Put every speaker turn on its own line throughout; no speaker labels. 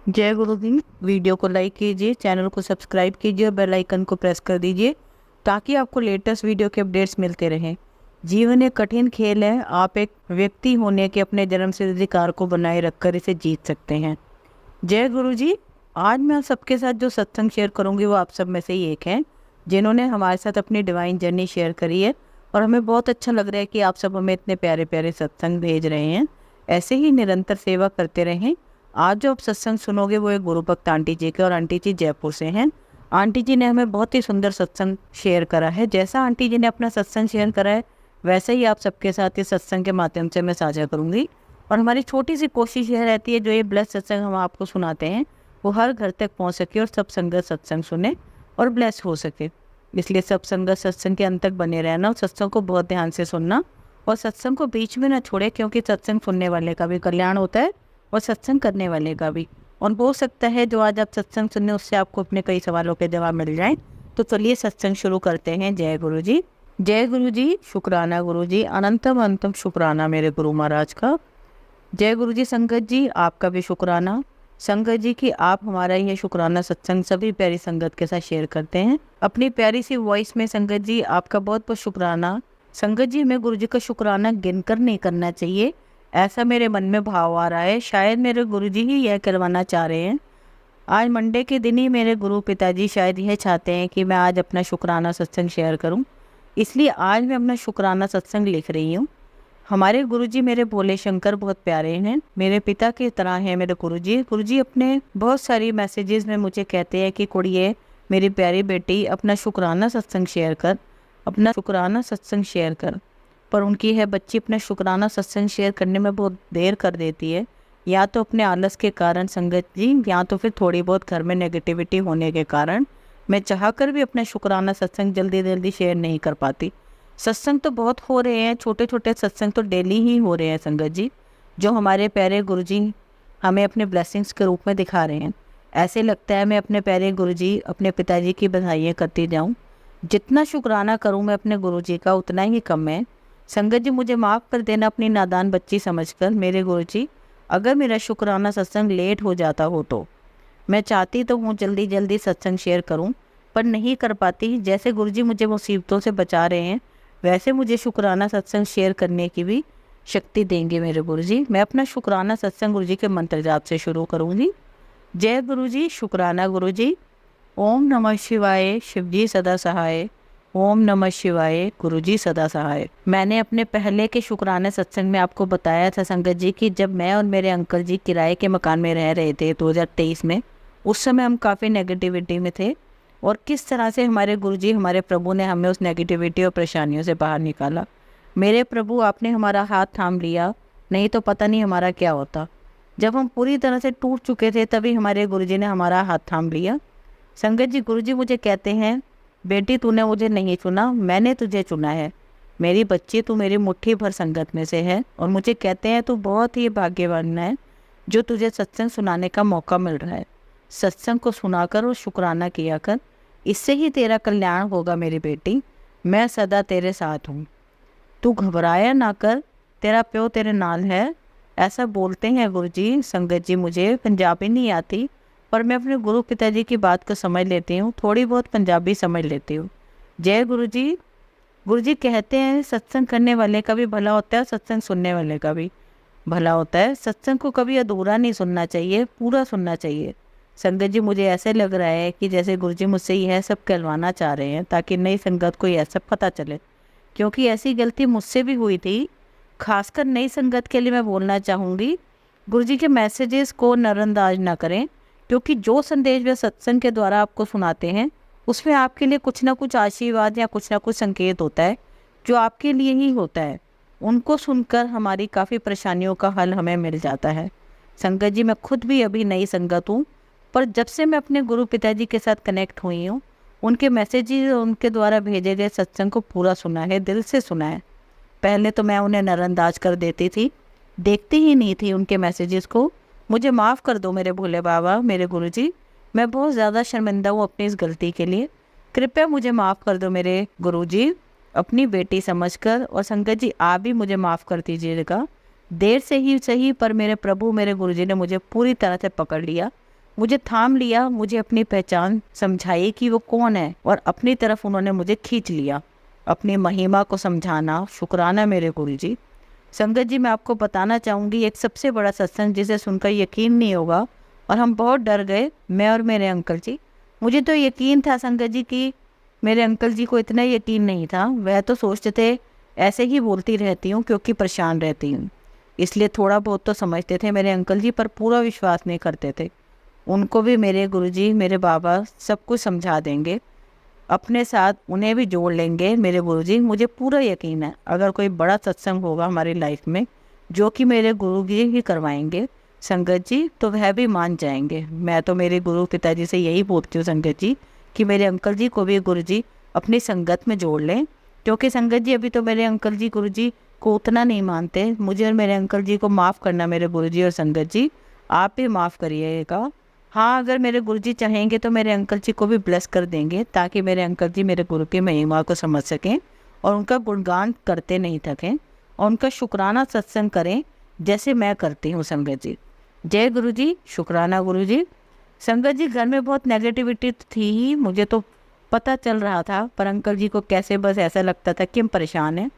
जय गुरु जी। वीडियो को लाइक कीजिए, चैनल को सब्सक्राइब कीजिए और बेल आइकन को प्रेस कर दीजिए ताकि आपको लेटेस्ट वीडियो के अपडेट्स मिलते रहें। जीवन एक कठिन खेल है। आप एक व्यक्ति होने के अपने जन्म से अधिकार को बनाए रखकर इसे जीत सकते हैं। जय गुरु जी। आज मैं आप सबके साथ जो सत्संग शेयर करूंगी वो आप सब में से ही एक हैं जिन्होंने हमारे साथ अपनी डिवाइन जर्नी शेयर करी है और हमें बहुत अच्छा लग रहा है कि आप सब हमें इतने प्यारे प्यारे सत्संग भेज रहे हैं। ऐसे ही निरंतर सेवा करते रहें। आज जो आप सत्संग सुनोगे वो एक गुरु भक्त आंटी जी के, और आंटी जी जयपुर से हैं। आंटी जी ने हमें बहुत ही सुंदर सत्संग शेयर करा है। जैसा आंटी जी ने अपना सत्संग शेयर करा है वैसे ही आप सबके साथ इस सत्संग के माध्यम से मैं साझा करूंगी। और हमारी छोटी सी कोशिश यह रहती है जो ये ब्लेस सत्संग हम आपको सुनाते हैं वो हर घर तक पहुंच सके और सब संगत सत्संग सुने और ब्लेस हो सके। इसलिए सब संगत सत्संग के अंत तक बने रहना और सत्संग को बहुत ध्यान से सुनना और सत्संग को बीच में ना छोड़े, क्योंकि सत्संग सुनने वाले का भी कल्याण होता है और सत्संग करने वाले का भी। और हो सकता है जो आज आप सत्संग सुनने उससे आपको अपने कई सवालों के जवाब मिल जाएं। तो चलिए सत्संग शुरू करते हैं। जय गुरु जी। जय गुरु जी। शुक्राना गुरु जी, अनंतम अनंतम शुक्राना मेरे गुरु महाराज का। जय गुरु जी। संगत जी आपका भी शुक्राना। संगत जी की आप हमारा ये शुक्राना सत्संग सभी प्यारी संगत के साथ शेयर करते हैं अपनी प्यारी सी वॉइस में। संगत जी आपका बहुत बहुत शुक्राना। संगत जी हमें गुरु जी का शुक्राना गिनकर नहीं करना चाहिए, ऐसा मेरे मन में भाव आ रहा है। शायद मेरे गुरु जी ही यह करवाना चाह रहे हैं। आज मंडे के दिन ही मेरे गुरु पिताजी शायद यह चाहते हैं कि मैं आज अपना शुक्राना सत्संग शेयर करूं, इसलिए आज मैं अपना शुक्राना सत्संग लिख रही हूं। हमारे गुरुजी मेरे भोले शंकर बहुत प्यारे हैं, मेरे पिता की तरह हैं मेरे गुरुजी। गुरुजी अपने बहुत सारी मैसेजेस में मुझे कहते हैं कि कुड़िए मेरी प्यारी बेटी अपना शुक्राना सत्संग शेयर कर, अपना शुक्राना सत्संग शेयर कर। पर उनकी है बच्ची अपना शुक्राना सत्संग शेयर करने में बहुत देर कर देती है, या तो अपने आलस के कारण संगत जी, या तो फिर थोड़ी बहुत घर में नेगेटिविटी होने के कारण मैं चाहकर भी अपना शुक्राना सत्संग जल्दी जल्दी शेयर नहीं कर पाती। सत्संग तो बहुत हो रहे हैं, छोटे छोटे सत्संग तो डेली ही हो रहे हैं संगत जी, जो हमारे प्यारे गुरुजी हमें अपने ब्लेसिंग्स के रूप में दिखा रहे हैं। ऐसे लगता है मैं अपने प्यारे गुरुजी अपने पिताजी की बधाइयाँ करती जाऊँ। जितना शुक्राना करूँ मैं अपने गुरुजी का उतना ही कम है। संगत जी मुझे माफ़ कर देना अपनी नादान बच्ची समझकर मेरे गुरुजी, अगर मेरा शुक्राना सत्संग लेट हो जाता हो तो। मैं चाहती तो हूँ जल्दी जल्दी सत्संग शेयर करूँ पर नहीं कर पाती। जैसे गुरुजी मुझे मुसीबतों से बचा रहे हैं वैसे मुझे शुक्राना सत्संग शेयर करने की भी शक्ति देंगे मेरे गुरुजी। मैं अपना शुक्राना सत्संग गुरुजी के मंत्र जाप से शुरू करूँगी। जय गुरुजी। शुक्राना गुरुजी। ओम नमः शिवाय, शिवजी सदा सहाय। ओम नमः शिवाय, गुरुजी सदा सहाय। मैंने अपने पहले के शुक्राना सत्संग में आपको बताया था संगत जी कि जब मैं और मेरे अंकल जी किराए के मकान में रह रहे थे 2023 में, उस समय हम काफ़ी नेगेटिविटी में थे और किस तरह से हमारे गुरुजी हमारे प्रभु ने हमें उस नेगेटिविटी और परेशानियों से बाहर निकाला। मेरे प्रभु आपने हमारा हाथ थाम लिया, नहीं तो पता नहीं हमारा क्या होता। जब हम पूरी तरह से टूट चुके थे तभी हमारे गुरुजी ने हमारा हाथ थाम लिया। संगत जी गुरुजी मुझे कहते हैं, बेटी तूने मुझे नहीं चुना, मैंने तुझे चुना है। मेरी बच्ची तू मेरी मुट्ठी भर संगत में से है और मुझे कहते हैं तू बहुत ही भाग्यवान है जो तुझे सत्संग सुनाने का मौका मिल रहा है। सत्संग को सुनाकर और शुक्राना किया कर, इससे ही तेरा कल्याण होगा मेरी बेटी। मैं सदा तेरे साथ हूँ, तू घबराया ना कर, तेरा प्यो तेरे नाल है, ऐसा बोलते हैं गुरुजी। संगत जी मुझे पंजाबी नहीं आती पर मैं अपने गुरु पिताजी की बात को समझ लेती हूँ, थोड़ी बहुत पंजाबी समझ लेती हूँ। जय गुरुजी। गुरुजी कहते हैं सत्संग करने वाले का भी भला होता है, सत्संग सुनने वाले का भी भला होता है। सत्संग को कभी अधूरा नहीं सुनना चाहिए, पूरा सुनना चाहिए। संगत जी मुझे ऐसे लग रहा है कि जैसे गुरुजी मुझसे यह सब कहलवाना चाह रहे हैं ताकि नई संगत को यह सब पता चले, क्योंकि ऐसी गलती मुझसे भी हुई थी। खासकर नई संगत के लिए मैं बोलना चाहूँगी, गुरुजी के मैसेजेस को नज़रअंदाज ना करें, क्योंकि जो संदेश वे सत्संग के द्वारा आपको सुनाते हैं उसमें आपके लिए कुछ ना कुछ आशीर्वाद या कुछ ना कुछ संकेत होता है जो आपके लिए ही होता है। उनको सुनकर हमारी काफ़ी परेशानियों का हल हमें मिल जाता है। संगत जी मैं खुद भी अभी नई संगत हूँ, पर जब से मैं अपने गुरु पिताजी के साथ कनेक्ट हुई हूँ उनके मैसेजेस उनके द्वारा भेजे गए सत्संग को पूरा सुना है, दिल से सुना है। पहले तो मैं उन्हें नज़रअंदाज कर देती थी, देखती ही नहीं थी उनके मैसेजेस को। मुझे माफ़ कर दो मेरे भोले बाबा, मेरे गुरुजी, मैं बहुत ज़्यादा शर्मिंदा हूँ अपनी इस गलती के लिए। कृपया मुझे माफ़ कर दो मेरे गुरुजी, अपनी बेटी समझकर। और संगत जी आप भी मुझे माफ़ कर दीजिएगा, देर से ही सही पर मेरे प्रभु मेरे गुरुजी ने मुझे पूरी तरह से पकड़ लिया। मुझे थाम लिया, मुझे अपनी पहचान समझाई कि वो कौन है, और अपनी तरफ उन्होंने मुझे खींच लिया। अपनी महिमा को समझाना, शुक्राना मेरे गुरु जी। संगत जी, मैं आपको बताना चाहूँगी एक सबसे बड़ा सत्संग जिसे सुनकर यकीन नहीं होगा, और हम बहुत डर गए, मैं और मेरे अंकल जी। मुझे तो यकीन था संगत जी कि मेरे अंकल जी को इतना यकीन नहीं था। वह तो सोचते थे ऐसे ही बोलती रहती हूँ क्योंकि परेशान रहती हूँ, इसलिए थोड़ा बहुत तो समझते थे मेरे अंकल जी, पर पूरा विश्वास नहीं करते थे। उनको भी मेरे गुरुजी, मेरे बाबा सब कुछ समझा देंगे, अपने साथ उन्हें भी जोड़ लेंगे मेरे गुरुजी। मुझे पूरा यकीन है अगर कोई बड़ा सत्संग होगा हमारी लाइफ में जो कि मेरे गुरुजी ही करवाएंगे संगत जी, तो वह भी मान जाएंगे। मैं तो मेरे गुरु पिताजी से यही बोलती हूँ संगत जी कि मेरे अंकल जी को भी गुरुजी अपनी संगत में जोड़ लें, क्योंकि संगत जी अभी तो मेरे अंकल जी गुरुजी को उतना नहीं मानते। मुझे और मेरे अंकल जी को माफ़ करना मेरे गुरुजी और संगत जी, आप भी माफ़ करिएगा। हाँ, अगर मेरे गुरुजी चाहेंगे तो मेरे अंकल जी को भी ब्लेस कर देंगे, ताकि मेरे अंकल जी मेरे गुरु की महिमा को समझ सकें और उनका गुणगान करते नहीं थकें, और उनका शुक्राना सत्संग करें जैसे मैं करती हूँ संगत जी। जय गुरु जी, शुक्राना गुरु जी। संगत जी, घर में बहुत नेगेटिविटी थी ही, मुझे तो पता चल रहा था, पर अंकल जी को कैसे बस ऐसा लगता था कि हम परेशान हैं।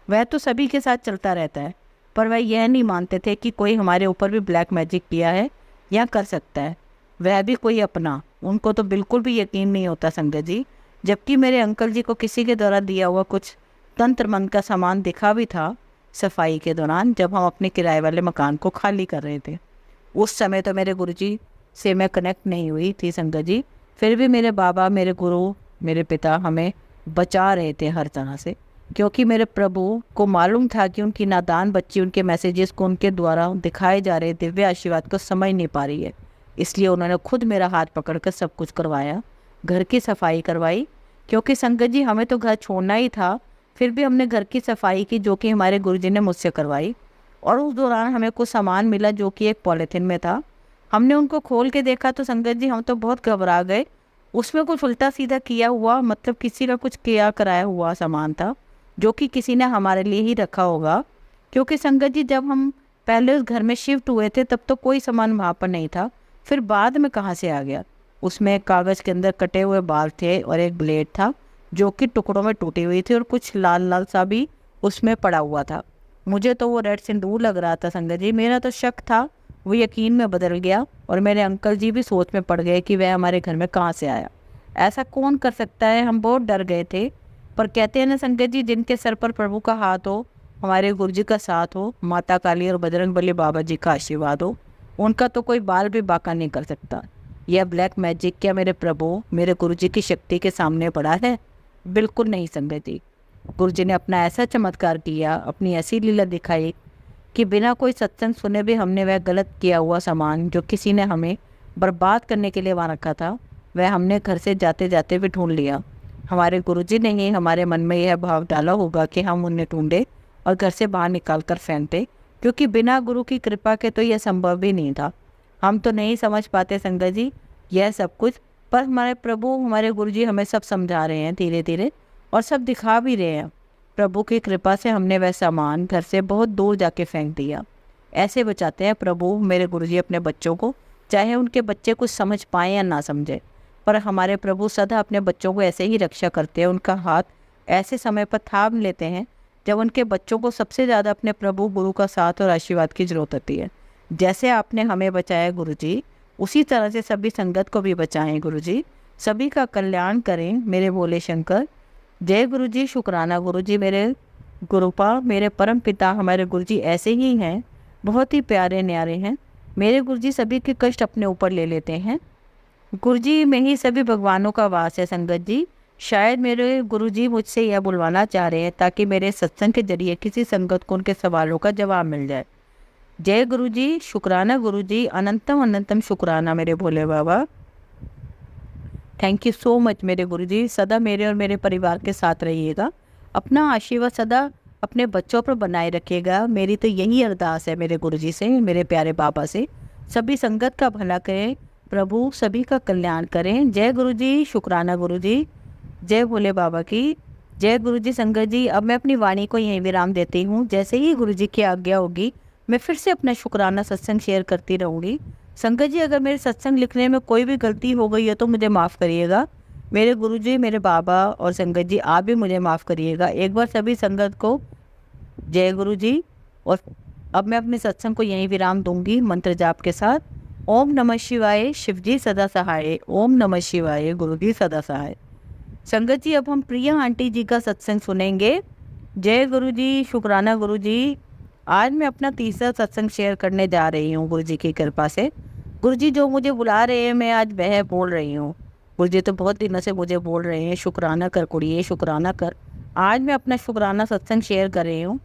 वह तो सभी के साथ चलता रहता है, पर वह यह नहीं मानते थे कि कोई हमारे ऊपर भी ब्लैक मैजिक किया है या कर सकता है, वह भी कोई अपना। उनको तो बिल्कुल भी यकीन नहीं होता संगत जी। जबकि मेरे अंकल जी को किसी के द्वारा दिया हुआ कुछ तंत्र मंत्र का सामान दिखा भी था सफाई के दौरान, जब हम अपने किराए वाले मकान को खाली कर रहे थे। उस समय तो मेरे गुरुजी से मैं कनेक्ट नहीं हुई थी संगत जी, फिर भी मेरे बाबा, मेरे गुरु, मेरे पिता हमें बचा रहे थे हर तरह से, क्योंकि मेरे प्रभु को मालूम था कि उनकी नादान बच्ची उनके मैसेजेस को उनके द्वारा दिखाए जा रहे दिव्य आशीर्वाद को समझ नहीं पा रही है। इसलिए उन्होंने खुद मेरा हाथ पकड़कर सब कुछ करवाया, घर की सफाई करवाई, क्योंकि संगत जी हमें तो घर छोड़ना ही था। फिर भी हमने घर की सफाई की जो कि हमारे गुरुजी ने मुझसे करवाई, और उस दौरान हमें कुछ सामान मिला जो कि एक पॉलीथिन में था। हमने उनको खोल के देखा तो संगत जी हम तो बहुत घबरा गए। उसमें कुछ उल्टा सीधा किया हुआ, मतलब किसी का कुछ किया कराया हुआ सामान था जो कि किसी ने हमारे लिए ही रखा होगा, क्योंकि संगत जी जब हम पहले उस घर में शिफ्ट हुए थे तब तो कोई सामान वहाँ पर नहीं था, फिर बाद में कहाँ से आ गया। उसमें एक कागज़ के अंदर कटे हुए बाल थे और एक ब्लेड था जो कि टुकड़ों में टूटी हुई थी, और कुछ लाल लाल सा भी उसमें पड़ा हुआ था। मुझे तो वो रेड सिंदूर लग रहा था संगत जी। मेरा तो शक था, वो यकीन में बदल गया, और मेरे अंकल जी भी सोच में पड़ गए कि वह हमारे घर में कहाँ से आया, ऐसा कौन कर सकता है। हम बहुत डर गए थे, पर कहते हैं ना संगत जी, जिनके सर पर प्रभु का हाथ हो, हमारे गुरुजी का साथ हो, माता काली और बजरंग बली बाबा जी का आशीर्वाद हो, उनका तो कोई बाल भी बाका नहीं कर सकता। यह ब्लैक मैजिक क्या मेरे प्रभु, मेरे गुरुजी की शक्ति के सामने पड़ा है? बिल्कुल नहीं संगत जी। गुरुजी ने अपना ऐसा चमत्कार किया, अपनी ऐसी लीला दिखाई कि बिना कोई सत्संग सुने भी हमने वह गलत किया हुआ सामान जो किसी ने हमें बर्बाद करने के लिए वहाँ रखा था, वह हमने घर से जाते जाते भी ढूंढ लिया। हमारे गुरुजी ने ही हमारे मन में यह भाव डाला होगा कि हम उन्हें ढूंढे और घर से बाहर निकाल कर फेंकते, क्योंकि बिना गुरु की कृपा के तो यह संभव भी नहीं था। हम तो नहीं समझ पाते संगत जी यह सब कुछ, पर हमारे प्रभु, हमारे गुरुजी हमें सब समझा रहे हैं धीरे धीरे, और सब दिखा भी रहे हैं। प्रभु की कृपा से हमने वह सामान घर से बहुत दूर जाके फेंक दिया। ऐसे बचाते हैं प्रभु मेरे गुरुजी अपने बच्चों को, चाहे उनके बच्चे कुछ समझ पाएँ या ना समझे, पर हमारे प्रभु सदा अपने बच्चों को ऐसे ही रक्षा करते हैं। उनका हाथ ऐसे समय पर थाम लेते हैं जब उनके बच्चों को सबसे ज़्यादा अपने प्रभु गुरु का साथ और आशीर्वाद की जरूरत होती है। जैसे आपने हमें बचाया गुरुजी, उसी तरह से सभी संगत को भी बचाएं गुरुजी, सभी का कल्याण करें मेरे भोले शंकर। जय गुरुजी, शुक्राना गुरुजी। मेरे गुरुपा, मेरे परम पिता, हमारे गुरुजी ऐसे ही हैं, बहुत ही प्यारे न्यारे हैं। मेरे गुरुजी सभी के कष्ट अपने ऊपर ले लेते हैं। गुरुजी में ही सभी भगवानों का वास है संगत जी। शायद मेरे गुरुजी मुझसे यह बुलवाना चाह रहे हैं ताकि मेरे सत्संग के जरिए किसी संगत को उनके सवालों का जवाब मिल जाए। जय गुरुजी, शुक्राना गुरुजी, अनंतम अनंतम शुक्राना मेरे भोले बाबा। थैंक यू सो मच मेरे गुरुजी। सदा मेरे और मेरे परिवार के साथ रहिएगा, अपना आशीर्वाद सदा अपने बच्चों पर बनाए रखिएगा। मेरी तो यही अरदास है मेरे गुरुजी से, मेरे प्यारे बाबा से। सभी संगत का भला करें प्रभु, सभी का कल्याण करें। जय गुरुजी, शुक्राना गुरुजी। जय भोले बाबा की जय। गुरुजी संगत जी, अब मैं अपनी वाणी को यहीं विराम देती हूँ। जैसे ही गुरुजी की आज्ञा होगी मैं फिर से अपना शुक्राना सत्संग शेयर करती रहूँगी। संगत जी, अगर मेरे सत्संग लिखने में कोई भी गलती हो गई है तो मुझे माफ़ करिएगा। मेरे गुरुजी, मेरे बाबा और संगत जी, आप भी मुझे माफ़ करिएगा। एक बार सभी संगत को जय गुरु जी। और अब मैं अपने सत्संग को यहीं विराम दूंगी मंत्र जाप के साथ। ओम नमः शिवाय, शिव जी सदा सहाय। ओम नमः शिवाय, गुरु जी सदा सहाय। संगत जी, अब हम प्रिया आंटी जी का सत्संग सुनेंगे। जय गुरु जी, शुक्राना गुरु जी। आज मैं अपना तीसरा सत्संग शेयर करने जा रही हूँ गुरु जी की कृपा से। गुरु जी जो मुझे बुला रहे हैं, मैं आज वह बोल रही हूँ। गुरु जी तो बहुत दिनों से मुझे बोल रहे हैं, शुक्राना कर कुड़िए, शुक्राना कर। आज मैं अपना शुक्राना सत्संग शेयर कर रही हूँ।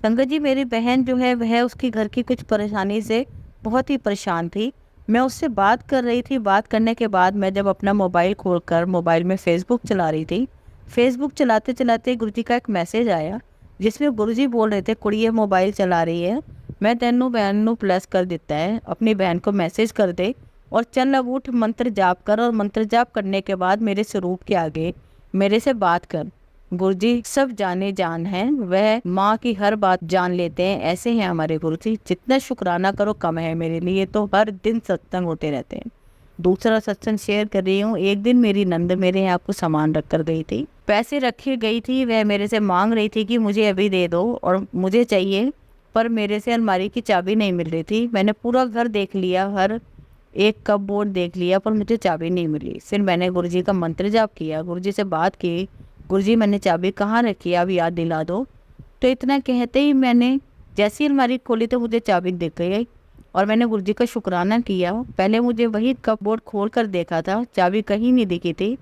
संगत जी, मेरी बहन जो है वह उसकी घर की कुछ परेशानी से बहुत ही परेशान थी। मैं उससे बात कर रही थी। बात करने के बाद मैं जब अपना मोबाइल खोलकर मोबाइल में फ़ेसबुक चला रही थी, फ़ेसबुक चलाते चलाते गुरुजी का एक मैसेज आया जिसमें गुरुजी बोल रहे थे, कुड़िए मोबाइल चला रही है, मैं तेनू बहन नू प्लस कर दिता है, अपनी बहन को मैसेज कर दे और चल अब उठ, मंत्र जाप कर और मंत्र जाप करने के बाद मेरे स्वरूप के आगे मेरे से बात कर। गुरुजी सब जाने जान हैं, वह माँ की हर बात जान लेते हैं। ऐसे हैं हमारे गुरुजी, जितना शुक्राना करो कम है। मेरे लिए तो हर दिन सत्संग होते रहते हैं। दूसरा सत्संग शेयर कर रही हूँ। एक दिन मेरी नंद मेरे यहाँ को सामान रख कर गई थी, पैसे रखी गई थी। वह मेरे से मांग रही थी कि मुझे अभी दे दो और मुझे चाहिए, पर मेरे से अलमारी की चाबी नहीं मिल रही थी। मैंने पूरा घर देख लिया, हर एक कपबोर्ड देख लिया, पर मुझे चाबी नहीं मिली। फिर मैंने गुरुजी का मंत्र जाप किया, गुरुजी से बात की, गुरुजी मैंने चाबी कहाँ रखी है, अब याद दिला दो। तो इतना कहते ही मैंने जैसी अलमारी खोली तो मुझे चाबी दिख गई और मैंने गुरुजी का शुक्राना किया। पहले मुझे वही कपबोर्ड खोल कर देखा था, चाबी कहीं नहीं दिखी थी,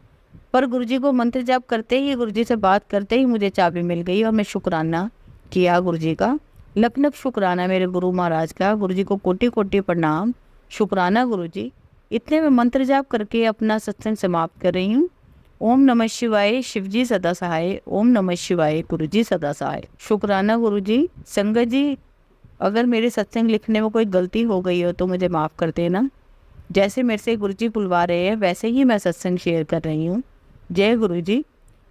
पर गुरुजी को मंत्र जाप करते ही, गुरुजी से बात करते ही मुझे चाबी मिल गई और मैं शुक्राना किया गुरुजी का। लख लख शुक्राना मेरे गुरु महाराज का। गुरुजी को कोटि कोटि प्रणाम, शुक्राना गुरुजी। इतने में मंत्र जाप करके अपना सत्संग समाप्त कर रही हूँ। ओम नमः शिवाय, शिव जी सदा सहाय। ओम नमः शिवाय, गुरु जी सदा सहाय। शुक्राना गुरु जी। संगत जी, अगर मेरे सत्संग लिखने में कोई गलती हो गई हो तो मुझे माफ़ कर देना। जैसे मेरे से गुरु जी बुलवा रहे हैं वैसे ही मैं सत्संग शेयर कर रही हूँ। जय गुरु जी।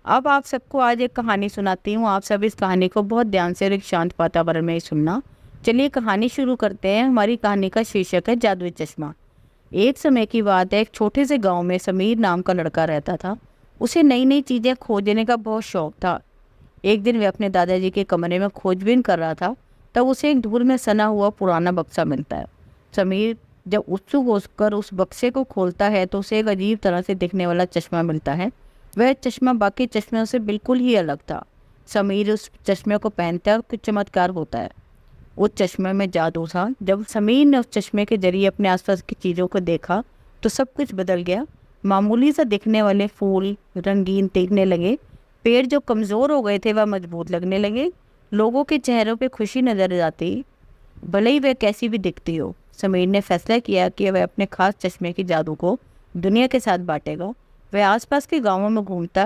अब आप सबको आज एक कहानी सुनाती हूँ। आप सब इस कहानी को बहुत ध्यान से और एक शांत वातावरण में सुनना। चलिए कहानी शुरू करते हैं। हमारी कहानी का शीर्षक है जादुई चश्मा। एक समय की बात है, एक छोटे से गांव में समीर नाम का लड़का रहता था। उसे नई नई चीज़ें खोजने का बहुत शौक था। एक दिन वह अपने दादाजी के कमरे में खोजबीन कर रहा था, तब उसे एक धूल में सना हुआ पुराना बक्सा मिलता है। समीर जब उत्सुक होकर उस बक्से को खोलता है तो उसे एक अजीब तरह से दिखने वाला चश्मा मिलता है। वह चश्मा बाकी चश्मों से बिल्कुल ही अलग था। समीर उस चश्मे को पहनता है और कुछ चमत्कार होता है। उस चश्मे में जादू था। जब समीर ने उस चश्मे के जरिए अपने आसपास की चीज़ों को देखा तो सब कुछ बदल गया। मामूली सा दिखने वाले फूल रंगीन दिखने लगे, पेड़ जो कमज़ोर हो गए थे वह मजबूत लगने लगे, लोगों के चेहरों पे खुशी नजर आती, भले ही वह कैसी भी दिखती हो। समीर ने फैसला किया कि वह अपने खास चश्मे की जादू को दुनिया के साथ बांटेगा। वह आसपास के गांवों में घूमता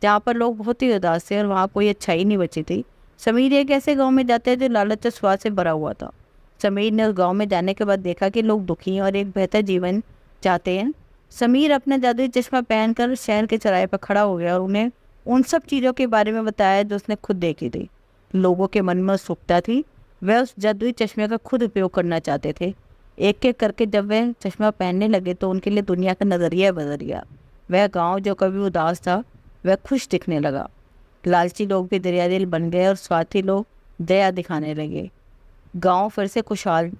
जहाँ पर लोग बहुत ही उदास थे और वहाँ कोई अच्छाई नहीं बची थी। समीर एक ऐसे गांव में जाते जो लालच और स्वाद से भरा हुआ था। समीर ने उस गांव में जाने के बाद देखा कि लोग दुखी हैं और एक बेहतर जीवन चाहते हैं। समीर अपना जादुई चश्मा पहनकर शहर के चौराहे पर खड़ा हो गया और उन्हें उन सब चीज़ों के बारे में बताया जो उसने खुद देखी थी। लोगों के मन में उत्सुकता थी, वह उस जादुई चश्मे का खुद उपयोग करना चाहते थे। एक एक करके जब वह चश्मा पहनने लगे तो उनके लिए दुनिया का नज़रिया बदल गया। वह गांव जो कभी उदास था वह खुश दिखने लगा। लालची लोग भी दरियादिल बन गए और स्वार्थी लोग दया दिखाने लगे। गांव फिर से खुशहाल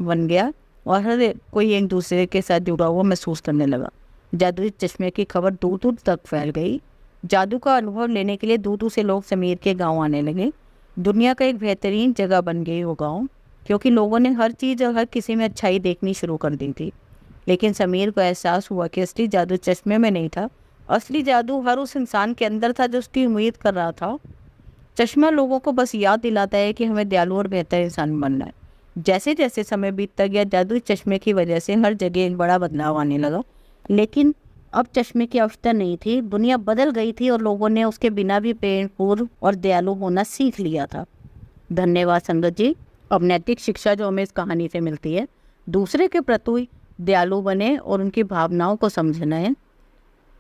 बन गया और हर कोई एक दूसरे के साथ जुड़ा हुआ महसूस करने लगा। जादुई चश्मे की खबर दूर दूर तक फैल गई। जादू का अनुभव लेने के लिए दूर दूर से लोग समीर के गांव आने लगे। दुनिया का एक बेहतरीन जगह बन गई वो गांव, क्योंकि लोगों ने हर चीज़ और हर किसी में अच्छाई देखनी शुरू कर दी थी। लेकिन समीर को एहसास हुआ कि असली जादू चश्मे में नहीं था। असली जादू हर उस इंसान के अंदर था जो उसकी उम्मीद कर रहा था। चश्मा लोगों को बस याद दिलाता है कि हमें दयालु और बेहतर इंसान बनना है। जैसे जैसे समय बीतता गया, जादुई चश्मे की वजह से हर जगह एक बड़ा बदलाव आने लगा। लेकिन अब चश्मे की आवश्यकता नहीं थी। दुनिया बदल गई थी और लोगों ने उसके बिना भी प्रेमपूर्ण और दयालु होना सीख लिया था। धन्यवाद संगत जी। अब नैतिक शिक्षा जो हमें इस कहानी से मिलती है, दूसरे के प्रति दयालु बने और उनकी भावनाओं को समझना है।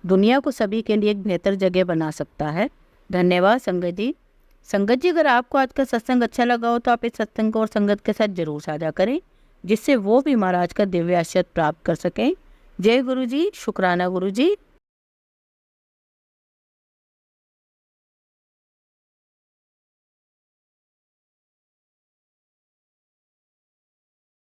दुनिया को सभी के लिए एक बेहतर जगह बना सकता है। धन्यवाद संगत जी। संगत जी, अगर आपको आज का सत्संग अच्छा लगा हो तो आप इस सत्संग को और संगत के साथ जरूर साझा करें। जिससे वो भी महाराज का दिव्य आशीर्वाद प्राप्त कर सकें। जय गुरु जी, शुक्राना गुरु जी।